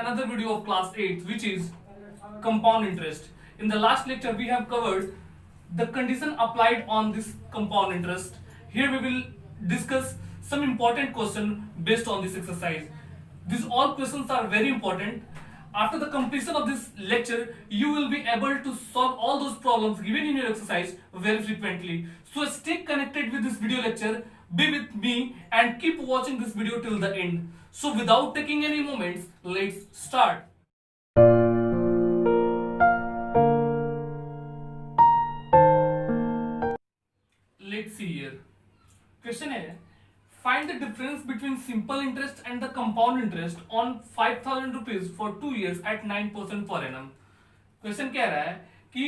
another video of class 8th, which is compound interest. In the last lecture, we have covered the condition applied on this compound interest. Here we will discuss some important question based on this exercise. These all questions are very important. After the completion of this lecture, you will be able to solve all those problems given in your exercise very frequently. So stay connected with this video lecture, be with me and keep watching this video till the end. So without taking any moments, let's start. Let's see here. Question है, find the difference between simple interest and the compound interest on 5,000 rupees for 2 years at 9% per annum. Question कह रहा है कि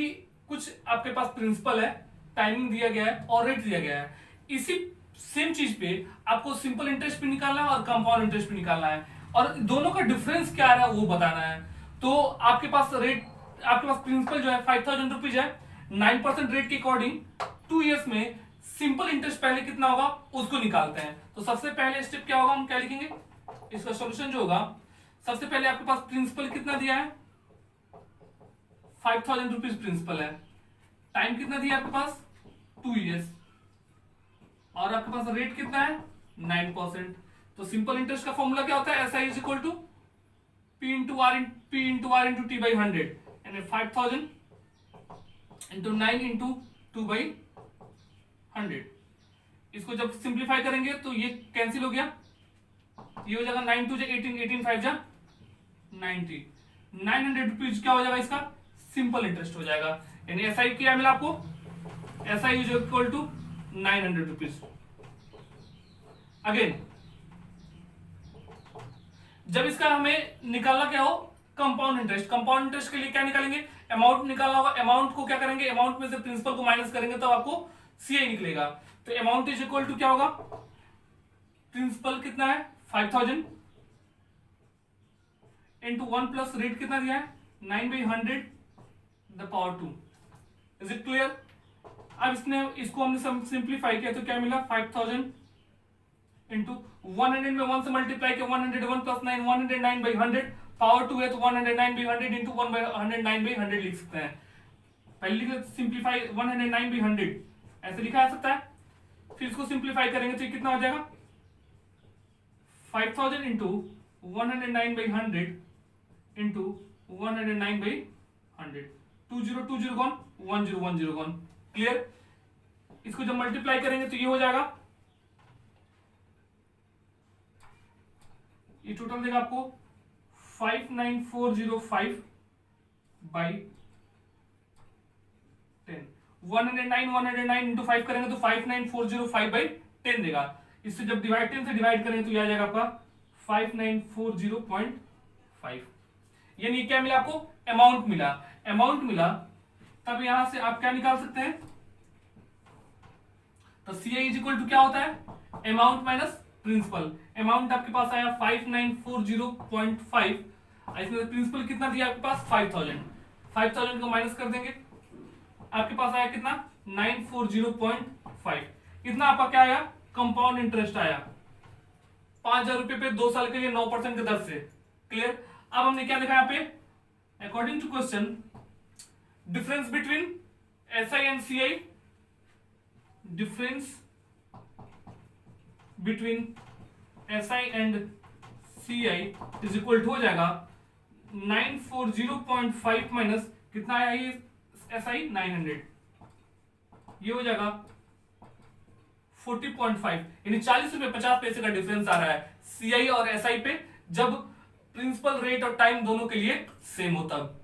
कुछ आपके पास principal है, timing दिया गया है और रेट दिया गया है. इसी सेम चीज पे आपको सिंपल इंटरेस्ट भी निकालना है और कंपाउंड इंटरेस्ट भी निकालना है और दोनों का डिफरेंस क्या है वो बताना है. तो आपके पास रेट, आपके पास प्रिंसिपल जो है 5,000 रुपीज है. 9% रेट के अकॉर्डिंग 2 इयर्स में सिंपल इंटरेस्ट पहले कितना होगा उसको निकालते हैं. तो सबसे पहले स्टेप क्या होगा, हम क्या लिखेंगे, इसका सॉल्यूशन जो होगा, सबसे पहले आपके पास प्रिंसिपल कितना दिया है, 5,000 रुपीज प्रिंसिपल है. टाइम कितना दिया आपके पास, 2 इयर्स, और आपके पास रेट कितना है, 9%. तो सिंपल इंटरेस्ट का फॉर्मूला क्या होता है, S I is equal to P into R into T by 100, यानी 5,000 इंटू 9 इंटू 2/100. इसको जब सिंप्लीफाई करेंगे तो ये कैंसिल हो गया, ये हो जाएगा 9 2 18, 18 5 90. 900 रुपीज क्या हो जाएगा, इसका सिंपल इंटरेस्ट हो जाएगा. यानी एस आई क्या मिला आपको, S I is equal to 900 rupees. Again जब इसका हमें निकालना क्या हो, कंपाउंड इंटरेस्ट. कंपाउंड इंटरेस्ट के लिए क्या निकालेंगे, अमाउंट निकालना होगा. अमाउंट को क्या करेंगे, अमाउंट में से प्रिंसिपल को माइनस करेंगे तो आपको सीआई निकलेगा. तो अमाउंट इज इक्वल टू क्या होगा, प्रिंसिपल कितना है 5,000 इंटू 1 प्लस रेट कितना दिया है 9/100 the power 2. Is it clear. अब इसको हमने सिंप्लीफाई किया तो क्या मिला, 5,000 इंटू 100 में 1 से मल्टीप्लाई किया, 101 प्लस 9 109/100 पावर 2 है तो 109/100 इंटू 109/100 लिख सकते हैं. पहले सिंप्लीफाई 109/100 ऐसे लिखा जा सकता है. फिर इसको सिंप्लीफाई करेंगे तो ये कितना हो जाएगा, 5,000 इंटू 109/100 इंटू 109/100. 20 कौन, 10 कौन. क्लियर. इसको जब मल्टीप्लाई करेंगे तो ये हो जाएगा, ये टोटल देगा आपको 59405 बाई 10. 109 इंटू 5 करेंगे तो 59405 बाई 10 देगा. इससे जब 10 से डिवाइड करेंगे तो यह आ जाएगा आपका 5940.5. यानी क्या मिला आपको, अमाउंट मिला. अमाउंट मिला तब यहां से आप क्या निकाल सकते हैं, तो सीआई इज इक्वल टू क्या होता है, अमाउंट माइनस प्रिंसिपल. अमाउंट आपके पास आया 5940.5. इसमें प्रिंसिपल कितना दिया आपके पास 5,000 को माइनस कर देंगे, आपके पास आया कितना 940.5. इतना आपका क्या आया, कंपाउंड इंटरेस्ट आया 5,000 रुपए पे 2 साल के लिए 9% की दर से. क्लियर. अब हमने क्या देखा यहाँ पे, according to question, difference between S I and C I, difference between S I and C I is equal to हो जाएगा 940.5 माइनस कितना आया ये एस आई 900, ये हो जाएगा 40.5. यानी 40 रुपए 50 पैसे का डिफरेंस आ रहा है सीआई और एसआई पे, जब प्रिंसिपल रेट और टाइम दोनों के लिए सेम हो तब.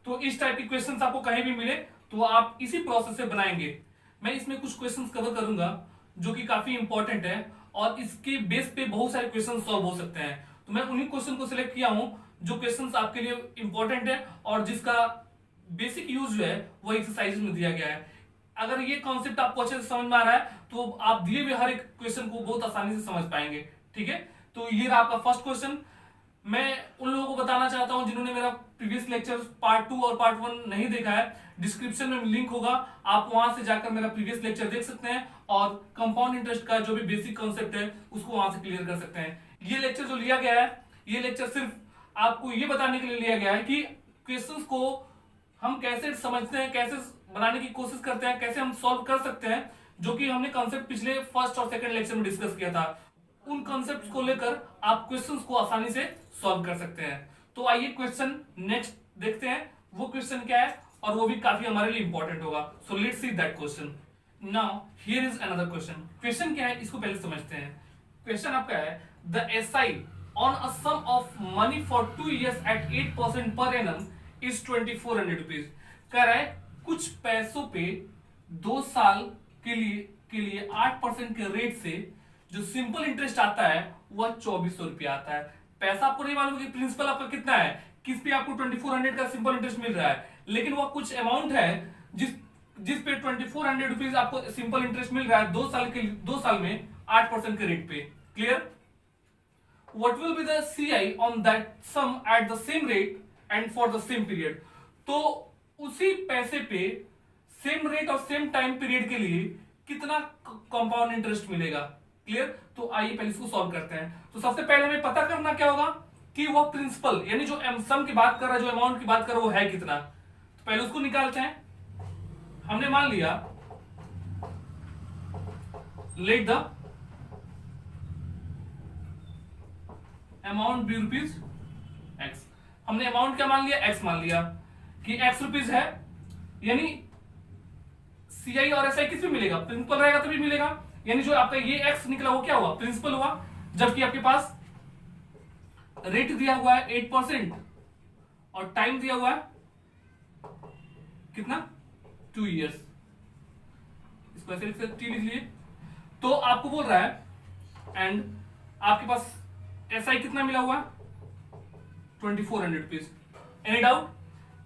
तो इस टाइप के क्वेश्चंस आपको कहीं भी मिले तो आप इसी प्रोसेस से बनाएंगे. मैं इसमें कुछ क्वेश्चंस कवर करूंगा जो कि काफी इंपॉर्टेंट है और इसके बेस पे बहुत सारे क्वेश्चन सॉल्व हो सकते हैं. तो मैं उन्हीं क्वेश्चन को सिलेक्ट किया हूं जो क्वेश्चंस आपके लिए इंपॉर्टेंट है और जिसका बेसिक यूज जो है वो एक्सरसाइज में दिया गया है. अगर ये कॉन्सेप्ट आपको अच्छे से समझ में आ रहा है तो आप दिए हुए हर एक क्वेश्चन को बहुत आसानी से समझ पाएंगे. ठीक है, तो ये रहा आपका फर्स्ट क्वेश्चन. मैं उन लोगों को बताना चाहता हूं जिन्होंने मेरा प्रीवियस लेक्चर पार्ट 2 और पार्ट 1 नहीं देखा है, डिस्क्रिप्शन में लिंक होगा, आप वहां से जाकर मेरा प्रीवियस लेक्चर देख सकते हैं और कंपाउंड इंटरेस्ट का जो भी बेसिक कॉन्सेप्ट है उसको वहां से क्लियर कर सकते हैं. ये लेक्चर जो लिया गया है, ये लेक्चर सिर्फ आपको ये बताने के लिए लिया गया है कि क्वेश्चंस को हम कैसे समझते हैं, कैसे बनाने की कोशिश करते हैं, कैसे हम सॉल्व कर सकते हैं, जो कि हमने कॉन्सेप्ट पिछले फर्स्ट और सेकंड लेक्चर में डिस्कस किया था। उन कॉन्सेप्ट्स को लेकर आप क्वेश्चंस को आसानी से सॉल्व कर सकते हैं। तो आइए क्वेश्चन नेक्स्ट देखते हैं, वो क्वेश्चन क्या है और वो भी काफी हमारे लिए इंपॉर्टेंट होगा। So let's see that question. Now here is another question. Question क्या है इसको पहले समझते हैं। क्वेश्चन आपका है the SI on a sum of money for 2 years at 8% per annum is 2400 rupees। कह रहा है कुछ पैसों पे 2 साल के लिए 8% के रेट से जो सिंपल इंटरेस्ट आता है वह 2400 रुपया आता है। पैसा आपको नहीं मालूम कि प्रिंसिपल आपका कितना है, किस पे आपको 2400 का सिंपल इंटरेस्ट मिल रहा है, लेकिन वह कुछ अमाउंट है जिस पे 2400 रुपीज आपको सिंपल इंटरेस्ट मिल रहा है 2 साल में 8% के रेट पे। Clear? What will be the CI on that sum at the same rate and for the same period? तो उसी पैसे पे सेम रेट और सेम टाइम पीरियड के लिए कितना कंपाउंड इंटरेस्ट मिलेगा। क्लियर? तो आइए पहले इसको सॉल्व करते हैं। तो सबसे पहले हमें पता करना क्या होगा कि वो प्रिंसिपल यानी जो सम की बात कर रहा है, जो अमाउंट की बात कर रहा है वो है कितना। तो पहले उसको निकालते हैं। हमने मान लिया let the amount be rupees X. हमने अमाउंट क्या मान लिया? एक्स मान लिया कि एक्स रुपीज है, यानी सीआई और एसआई किस पे मिलेगा? प्रिंसिपल रहेगा तभी मिलेगा। यानी जो आपका ये एक्स निकला वो क्या हुआ? प्रिंसिपल हुआ। जबकि आपके पास रेट दिया हुआ है 8% और टाइम दिया हुआ है कितना? 2 years। इसको ऐसे लिख लीजिए। तो आपको बोल रहा है एंड आपके पास एसआई कितना मिला हुआ? 2400 रुपीज। Any doubt?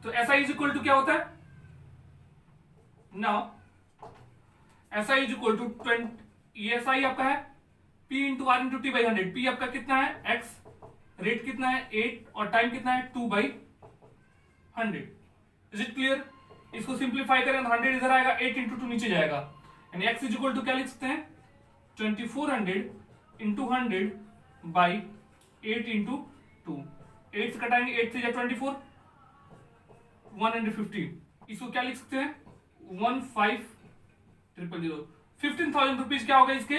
तो एसआई इज इक्वल टू क्या होता है? Now SI is equal to 20। ये एसआई आपका है P into R into T by 100। P आपका कितना है? एक्स। रेट कितना है? 8 और टाइम कितना है? 2/100। Is it clear? इसको सिंप्लीफाई करें 100 इधर आएगा, 8 इंटू 2 नीचे जाएगा। यानी एक्स इज इक्वल टू क्या लिख सकते हैं? 2400 इंटू 100 बाई 8 इंटू 2। 8 से कटाएंगे, 8 से 24 150। इसको क्या लिख सकते हैं? 15,000। 15,000 रुपीज क्या हो गए? इसके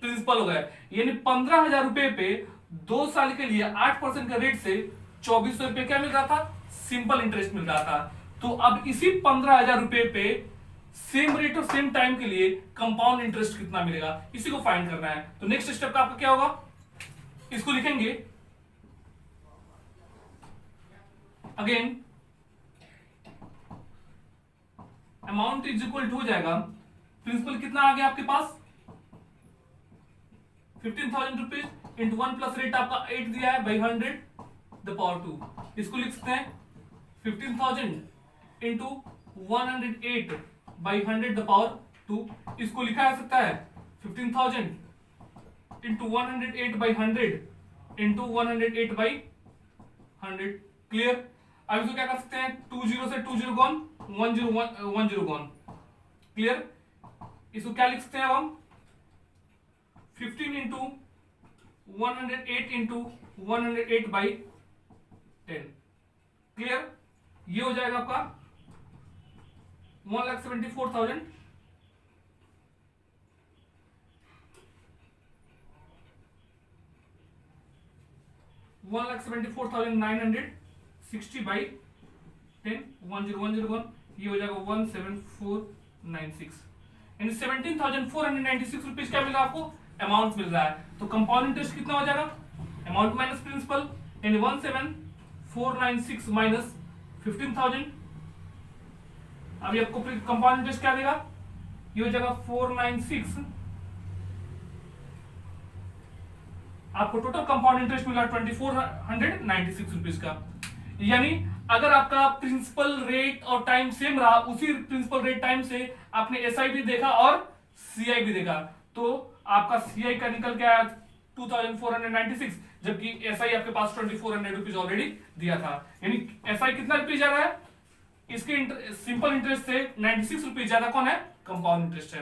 प्रिंसिपल हो गए। यानी 15,000 रुपए पे 2 साल के लिए 8% का रेट से 2400 रुपए क्या मिल रहा था? सिंपल इंटरेस्ट मिल रहा था। तो अब इसी 15,000 रुपए पे सेम रेट और सेम टाइम के लिए कंपाउंड इंटरेस्ट कितना मिलेगा, इसी को फाइंड करना है। तो नेक्स्ट स्टेप का आपका क्या होगा? इसको लिखेंगे again amount is equal to हो जाएगा, प्रिंसिपल कितना आ गया आपके पास? 15,000 रुपीज इंटू 1 प्लस रेट आपका 8 दिया है बाई 100 द पावर 2। इसको लिख सकते हैं 15,000 इंटू 108 बाई 100 द पावर 2। इसको लिखा जा सकता है 15,000 into 108 by 100 into 108 by 100। Clear? अब इसको क्या कर सकते हैं? 20 से 20 गॉन, 10 गॉन। क्लियर? इसको क्या लिख सकते हैं अब हम? 15 इंटू 108 इंटू 108 बाई 10। क्लियर? ये हो जाएगा आपका 1,74,000 1,74,960 बाई 10 10 ये हो जाएगा 17496। यानी 17,496 रुपीज क्या मिल रहा है आपको? अमाउंट मिल रहा है। तो कंपाउंड इंटरेस्ट कितना हो जाएगा? अमाउंट माइनस प्रिंसिपल, यानी 17496 माइनस 15,000। अभी आपको कंपाउंड इंटरेस्ट क्या देगा? ये हो जाएगा 496। आपको टोटल कंपाउंड इंटरेस्ट मिला 2,496 रुपीज का। यानी अगर आपका प्रिंसिपल रेट और टाइम सेम रहा, उसी प्रिंसिपल रेट टाइम से आपने एसआई भी देखा और सीआई भी देखा, तो आपका सीआई का निकल के आया 2,496, जबकि एसआई आपके पास 2,400 रुपीज ऑलरेडी दिया था। यानी एसआई कितना रुपीज ज्यादा है? इसके सिंपल इंटरेस्ट से 96 रुपीज ज्यादा कौन है? कंपाउंड इंटरेस्ट है।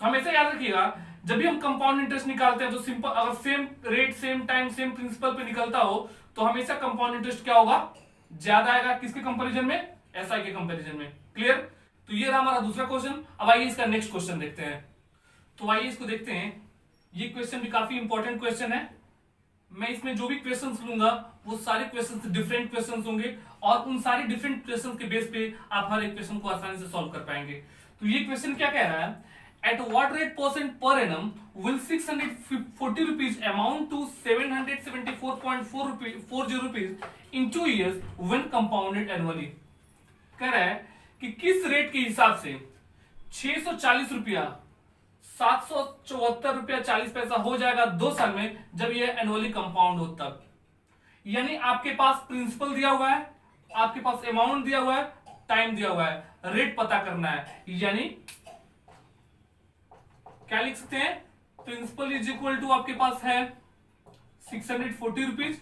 तो हमेशा याद रखिएगा जब भी हम कंपाउंड इंटरेस्ट निकालते हैं तो सिंपल, अगर same rate same time same principal पे निकलता हो तो हमेशा कंपाउंड इंटरेस्ट क्या होगा, ज्यादा आएगा। किसके कंपैरिजन में, एसआई के कंपैरिजन में। क्लियर। तो ये रहा हमारा दूसरा क्वेश्चन। अब आइए इसका नेक्स्ट क्वेश्चन देखते हैं। तो आइए इसको देखते हैं। ये क्वेश्चन भी काफी इंपॉर्टेंट क्वेश्चन है। मैं इसमें जो भी क्वेश्चंस लूंगा वो सारे क्वेश्चंस डिफरेंट क्वेश्चंस होंगे और उन सारे डिफरेंट क्वेश्चंस के बेस पे आप हर एक क्वेश्चन को आसानी से सॉल्व कर पाएंगे। तो ये क्वेश्चन क्या कह रहा है, at what rate percent per annum will 640 rupees amount to 774.40 rupees in 2 years when compounded annually. कह रहा है कि किस रेट के हिसाब से 640 रुपया 774 रुपया 40 पैसा हो जाएगा 2 साल में जब ये एनुअली कंपाउंड हो तब। यानी आपके पास प्रिंसिपल दिया हुआ है, आपके पास अमाउंट दिया हुआ है, टाइम दिया हुआ है, रेट पता करना है। यानी क्या लिख सकते हैं, प्रिंसिपल इज इक्वल टू आपके पास है 640 रुपीज,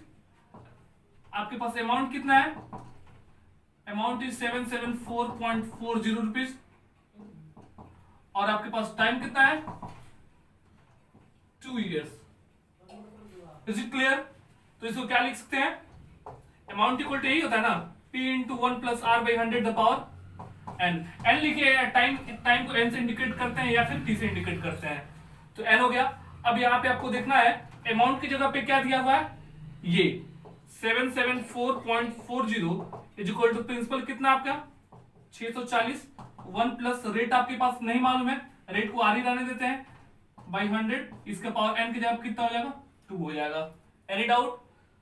आपके पास अमाउंट कितना है, अमाउंट इज 774.40 रुपीज और आपके पास टाइम कितना है 2 years। Is it clear. तो इसको क्या लिख सकते हैं, अमाउंट इक्वल टू यही होता है ना, P into 1 plus R by 100 the power n। n लिखिए, टाइम को n से इंडिकेट करते हैं या फिर t से इंडिकेट करते हैं। तो n हो गया। अब यहाँ पे आपको देखना है अमाउंट की जगह पे क्या दिया हुआ है, ये 774.40 इज इक्वल टू प्रिंसिपल कितना आपका 640, 1 प्लस रेट आपके पास नहीं मालूम है, रेट को आर ही रहने देते हैं बाई 100, इसका पावर n की जगह कितना हो जाएगा 2 हो जाएगा। Any doubt.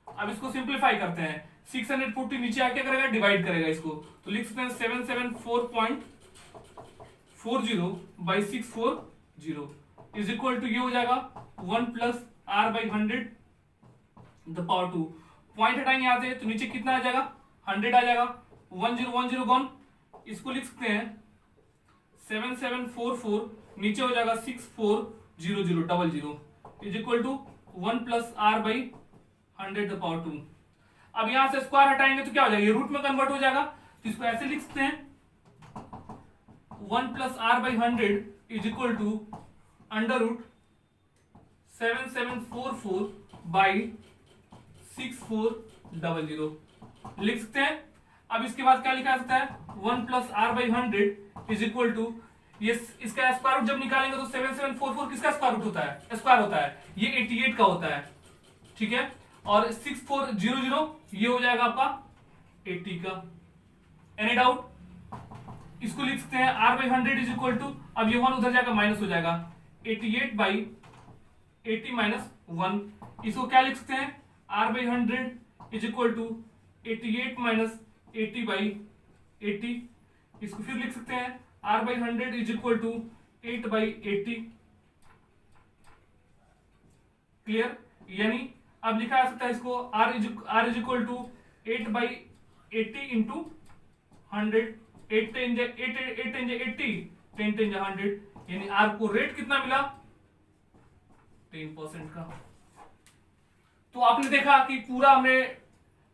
अब इसको सिंप्लीफाई करते हैं, 640 नीचे आके करेगा, डिवाइड करेगा इसको, तो लिख सकते हैं 774.40 बाई 640 इज इक्वल टू ये हो जाएगा 1 plus R by 100 the power 2। Point हटाएंगे यहां से तो नीचे कितना आ जाएगा 100 आ जाएगा, 1010 गॉन। इसको लिख सकते हैं 7744 नीचे हो जाएगा 640000 is equal to 1 plus R by 100 the power 2। अब यहां से स्क्वायर हटाएंगे तो क्या हो जाएगा, ये रूट में कन्वर्ट हो जाएगा, तो इसको ऐसे लिख सकते हैं 1 plus R by 100 is equal to under root 7744 by 6400 लिख सकते हैं। अब इसके बाद क्या लिखा जा सकता है 1 plus R by 100 is equal to, ये इसका स्क्वायर रूट जब निकालेंगे तो 7744 किसका स्क्वायर रूट होता है, स्क्वायर होता है, ये 88 का होता है, ठीक है। और 6400 ये हो जाएगा आपका 80 का। Any doubt. इसको लिख सकते हैं R by 100 is equal to, अब ये 1 उधर जाकर माइनस हो जाएगा 88 बाई 80 माइनस 1। इसको क्या लिख सकते हैं R by 100 is equal to 88 minus 80 by 80। इसको फिर लिख सकते हैं R by 100 is equal to 8 by 80। Clear. यानी अब लिखा जा सकता है इसको R is equal to 8 by 80 into 100, 8 10 80, 10 10 100, यानी R को रेट कितना मिला 10% का। तो आपने देखा कि पूरा हमने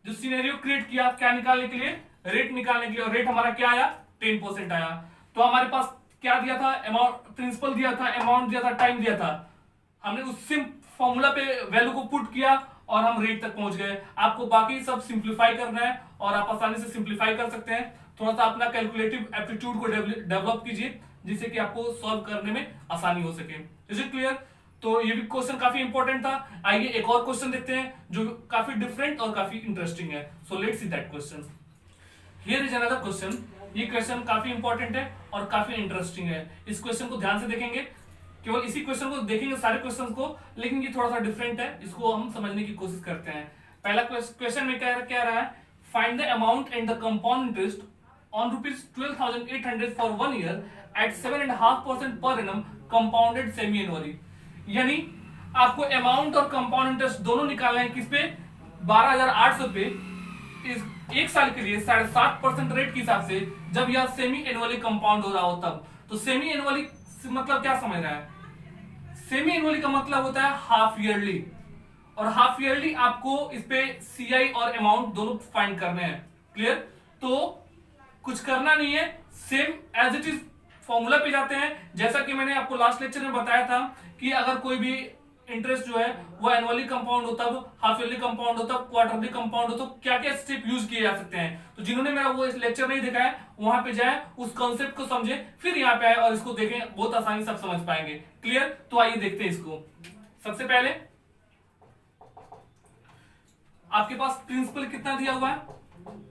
जो सिनेरियो क्रिएट किया क्या निकालने के लिए, रेट निकालने के लिए, और रेट हमारा क्या आया 10% आया। तो हमारे पास क्या दिया था, अमाउंट, प्रिंसिपल दिया था, अमाउंट दिया था, टाइम दिया था, हमने उस सिम फॉर्मूला पे वैल्यू को पुट किया और हम रेट तक पहुंच गए। आपको बाकी सब सिंप्लीफाई करना है और आप आसानी से सिंप्लीफाई कर सकते हैं। थोड़ा सा अपना कैलकुलेटिव एप्टीट्यूड को डेवलप कीजिए जिससे कि आपको सॉल्व करने में आसानी हो सके। Is it clear. तो ये भी क्वेश्चन काफी इंपॉर्टेंट था। आइए एक और क्वेश्चन देखते हैं जो काफी डिफरेंट और काफी इंटरेस्टिंग है। सो let's see that question. Here is another question. ये क्वेश्चन काफी इंपॉर्टेंट है और काफी इंटरेस्टिंग है। इस क्वेश्चन को ध्यान से देखेंगे, केवल इसी क्वेश्चन को देखेंगे सारे क्वेश्चन को, लेकिन ये थोड़ा सा डिफरेंट है, इसको हम समझने की कोशिश करते हैं। पहला क्वेश्चन में क्या रहा है, find the amount and the compound interest on ₹12,800 for 1 year at 7.5% per annum compounded semi annually। यानी आपको अमाउंट और कंपाउंड इंटरेस्ट दोनों निकालना है, किस पे 12,800 पे, इस 1 साल के लिए 7.5% रेट के हिसाब से, जब यह सेमी एनुअली कंपाउंड हो रहा हो तब। तो सेमी एनुअली मतलब क्या समझ रहा है, सेमी एनुअली का मतलब होता है हाफ ईयरली, और हाफ ईयरली आपको इस पे सीआई और अमाउंट दोनों फाइंड करने हैं। क्लियर। तो कुछ करना नहीं है, same as it is formula पे जाते हैं। जैसा कि मैंने आपको लास्ट लेक्चर में बताया था कि अगर कोई भी इंटरेस्ट जो है वो एनुअली कंपाउंड हो, तब हाफ ईयरली कंपाउंड हो, तब क्वार्टरली कंपाउंड हो, तो क्या क्या स्टेप यूज किए जा सकते हैं। तो जिन्होंने मेरा वो लेक्चर नहीं देखा है वहां पे जाए, उस कॉन्सेप्ट को समझे, फिर यहाँ पे आए और इसको देखें, बहुत आसानी से आप समझ पाएंगे। क्लियर? तो आइए देखते हैं इसको। सबसे पहले आपके पास प्रिंसिपल कितना दिया हुआ है?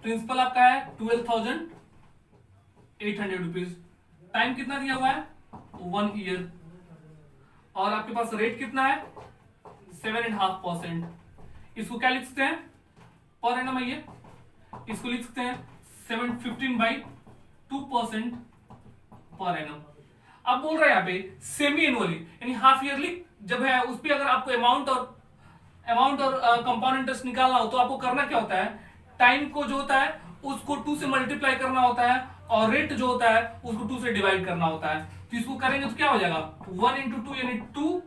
प्रिंसिपल आपका है 12,800 रुपीज। टाइम कितना दिया हुआ है? 1 ईयर। और आपके पास रेट कितना है? 7.5%। इसको क्या लिख सकते हैं? पर एनम है ये, इसको लिख सकते हैं 715/2% पर एनम। अब बोल रहा है यहाँ पे सेमी एनुअली, यानी हाफ ईयरली जब है उस पर अगर आपको अमाउंट और कंपाउंड इंटरेस्ट निकालना हो तो आपको करना क्या होता है? टाइम को जो होता है उसको 2 से मल्टीप्लाई करना होता है और रेट जो होता है उसको 2 से डिवाइड करना होता है। तो इसको करेंगे तो क्या हो जाएगा? 1 × 2 यानी 2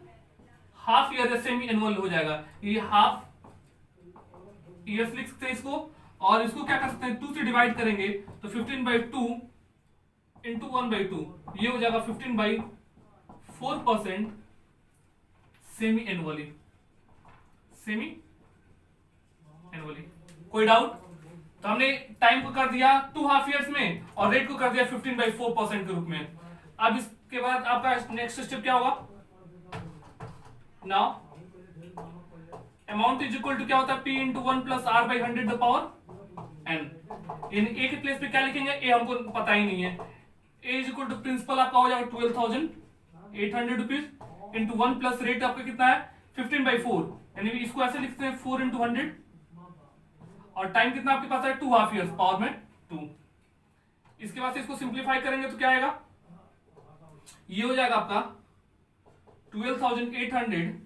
हाफ ईयर सेमी एनुअल हो जाएगा। ये हाफ ईयर्स लिख सकते हैं इसको, और इसको क्या कर सकते हैं? 2 से डिवाइड करेंगे तो 15/2 × 1/2 ये हो जाएगा 15/4% सेमी एनुअली। Semi annually. कोई डाउट? तो हमने टाइम को कर दिया 2 हाफ ईयर्स में और रेट को कर दिया 15/4% के रूप में। अब इसके बाद आपका नेक्स्ट स्टेप क्या होगा? Now amount is equal to क्या होता है? P × 1 + R/100 the power n। In A के प्लेस पे क्या लिखेंगे? ए हमको पता ही नहीं है। ए इज इक्वल टू प्रिंसिपल आपका हो जाएगा 12,800 रुपीज इंटू 1 प्लस रेट आपका कितना है? 15/4, यानी इसको ऐसे लिखते हैं 4 × 100। और टाइम कितना आपके पास है? 2 हाफ ईयर्स, पावर में 2। इसके बाद से इसको सिंप्लीफाई करेंगे तो क्या आएगा? ये हो जाएगा आपका 12,800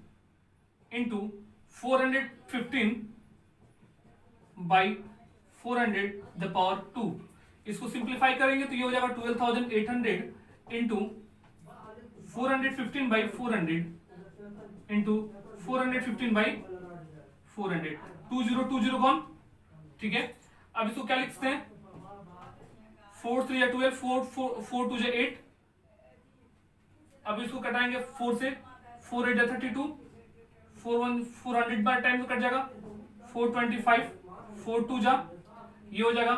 इंटू 415/400 द पावर 2। इसको सिंप्लीफाई करेंगे तो ये हो जाएगा 12,800 इंटू 415/400 इंटू 415/400। 2020 कौन? ठीक है। अब इसको क्या लिख सकते हैं? 4 × 3 = 12, 4 × 2 = 8। अब इसको कटाएंगे 4 से, 4 × 8 = 32, 400 बार टाइम तो कट जाएगा 425, 4 2 जा, ये हो जाएगा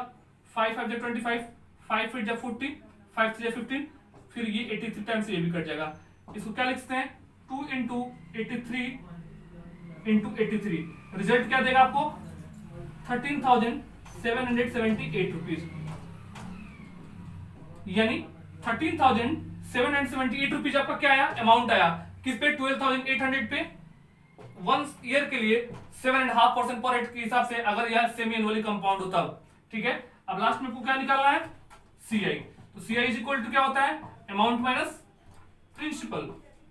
5 5 = 25, 5 8 = 40, 5 3 = 15, फिर ये 83 टाइम से ये भी कट जाएगा। इसको क्या लिख सकते हैं? 2 × 83 × 83। रिजल्ट क्या देगा आपको? 13,778 रुपीज। यानी 13,778 रुपीज आपका क्या आया? अमाउंट आया। किस पे? 12,800 पे। 1 ईयर के लिए 7.5% पर रेट के हिसाब से, अगर यह सेमी एनुअली कंपाउंड होता। ठीक है। अब लास्ट में क्या निकालना है? CI। तो CI इज इक्वल टू क्या होता है? Amount minus principal.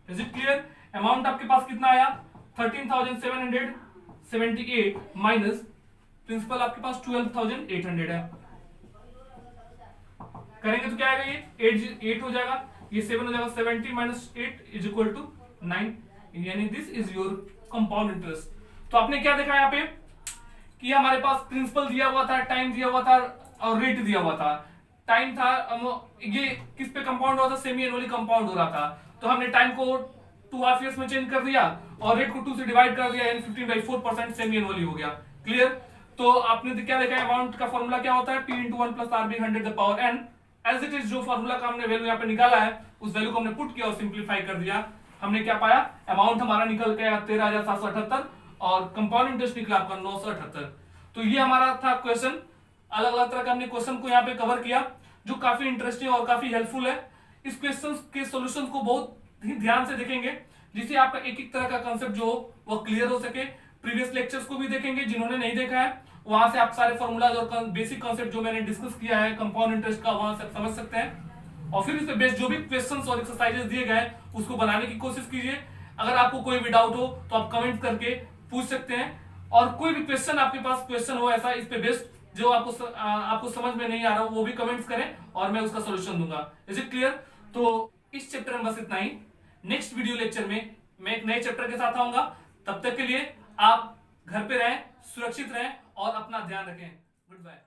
Is it clear? Amount आपके पास कितना आया? 13,778 माइनस प्रिंसिपल आपके पास 12,800 है। करेंगे तो क्या आएगा? ये 8 हो जाएगा, ये 7 हो जाएगा। 70 माइनस 8 इज इक्वल टू 9, यानी this is your compound interest. तो आपने क्या देखा यहाँ पे कि हमारे पास प्रिंसिपल दिया हुआ था, टाइम दिया हुआ था और रेट दिया हुआ था। टाइम था, ये किस पे कंपाउंड हुआ था? सेमी एनुअली कंपाउंड हो रहा था। तो हमने टाइम को 2 हाफ ईयर्स में चेंज कर दिया और रेट को 2 से डिवाइड कर दिया, यानी 15/4% सेमी एनुअली हो गया। क्लियर? तो आपने क्या देखा? अमाउंट का फॉर्मूला क्या होता है? P × 1 + R/100 the power n। As it is जो फॉर्मूला का हमने वैल्यू यहाँ पे निकाला है उस वैल्यू को हमने पुट किया और सिंप्लीफाई कर दिया। हमने क्या पाया? अमाउंट हमारा निकल के आया 13,778 और कंपाउंड इंटरेस्ट निकला आपका 978। तो ये हमारा था क्वेश्चन। अलग अलग तरह का हमने क्वेश्चन को यहाँ पे कवर किया जो काफी इंटरेस्टिंग और काफी हेल्पफुल है। इस क्वेश्चन के सोल्यूशन को बहुत ही ध्यान से देखेंगे जिससे आपका एक एक तरह का कंसेप्ट जो वो क्लियर हो सके। प्रीवियस लेक्चर्स को भी देखेंगे, जिन्होंने नहीं देखा है वहां से आप सारे फॉर्मूलाज और बेसिक कॉन्सेप्ट जो मैंने डिस्कस किया है कंपाउंड इंटरेस्ट का, वहां से समझ सकते हैं। और फिर इस पे बेस्ड जो भी क्वेश्चंस और एक्सरसाइजेस दिए गए उसको बनाने की कोशिश कीजिए। अगर आपको कोई भी डाउट हो तो आप कमेंट करके पूछ सकते हैं, और कोई भी क्वेश्चन आपके पास क्वेश्चन हो ऐसा इस पे बेस्ड जो आपको समझ में नहीं आ रहा हो वो भी कमेंट्स करें और मैं उसका सोल्यूशन दूंगा। Is it clear? तो इस चैप्टर में बस इतना ही। नेक्स्ट वीडियो लेक्चर में मैं एक नए चैप्टर के साथ आऊंगा। तब तक के लिए आप घर पे रहें, सुरक्षित रहें और अपना ध्यान रखें। Good bye.